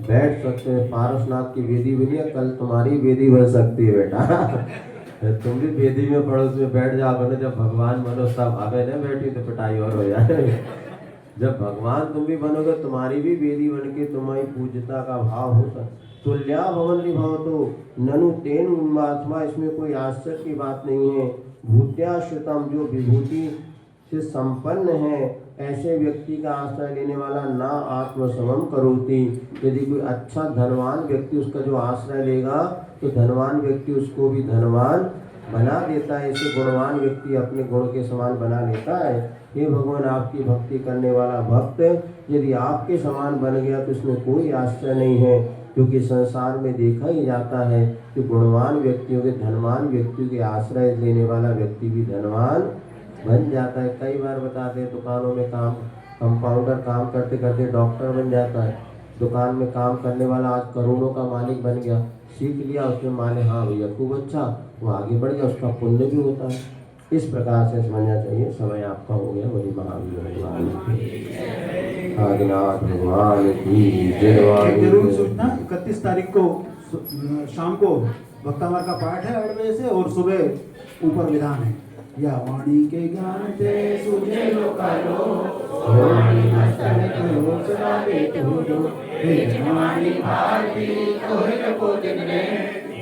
बैठ सकते हो। पारसनाथ की वेदी बनी है, कल तुम्हारी वेदी बन सकती है बेटा। तुम भी वेदी में पड़ोस में बैठ जाओ ना, जब भगवान बनो तब। अबे न बैठी तो पिटाई और हो जाए। जब भगवान तुम भी बनोगे तुम्हारी भी वेदी बन के तुम्हारी पूज्यता का भाव हो सकता। तुल्या भवन भाव तो ननु तेन उन्मात्मा, इसमें कोई आश्चर्य की बात नहीं है। भूत्याश्रितम, जो विभूति से संपन्न है, ऐसे व्यक्ति का आश्रय लेने वाला ना आत्मसमम करोति। यदि कोई अच्छा धनवान व्यक्ति उसका जो आश्रय लेगा तो धनवान व्यक्ति उसको भी धनवान बना देता है। ऐसे गुणवान व्यक्ति अपने गुण के समान बना लेता है। हे भगवान, आपकी भक्ति करने वाला भक्त यदि आपके समान बन गया तो इसमें कोई आश्चर्य नहीं है, क्योंकि संसार में देखा ही जाता है कि गुणवान व्यक्तियों के, धनवान व्यक्तियों के आश्रय लेने वाला व्यक्ति भी धनवान बन जाता है। कई बार बताते हैं दुकानों में काम, कंपाउंडर काम करते करते डॉक्टर बन जाता है। दुकान में काम करने वाला आज करोड़ों का मालिक बन गया, सीख लिया उसने माने, हाँ भैया खूब अच्छा, वो आगे बढ़ गया, उसका पुण्य भी होता है। इस प्रकार से समझना चाहिए। समय आपका हो गया। बड़ी महावीर भगवान की, आदिनाथ भगवान की जय। जरूर सूचना 31 तारीख को शाम को भक्तावार का पाठ है 8 बजे से, और सुबह ऊपर विधान है। या वाणी के ज्ञान से सूझे लोकालो, वाणी नष्टने करो सदा बेतुडो, वाणी भारती कोहिल को जिनने,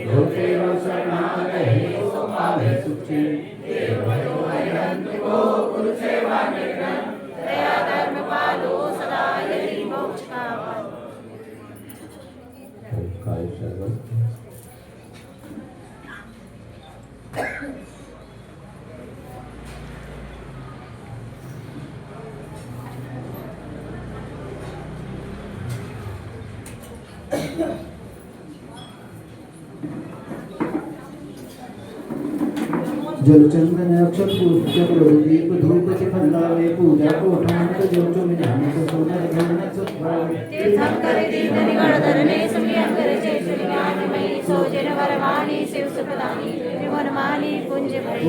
होते रो शरणागहि सो पावे सुखी, देवयो अनंत को गुरु सेवा निर्गन, दया धर्म पालो सदा यही मोक्ष का पथ। जल चंदन अक्षत पुष्प चक्र दीप धूप से फलावे, पूजा को ठान को जो जो मिलान को सोना धन सत्भावे, तीर्थम करे दीन निगण धरने सुमियन करे जय सुनियान मई, सोजन वरवाणी शिव सुप्रदानी त्रिभुवन मानी कुंज भई।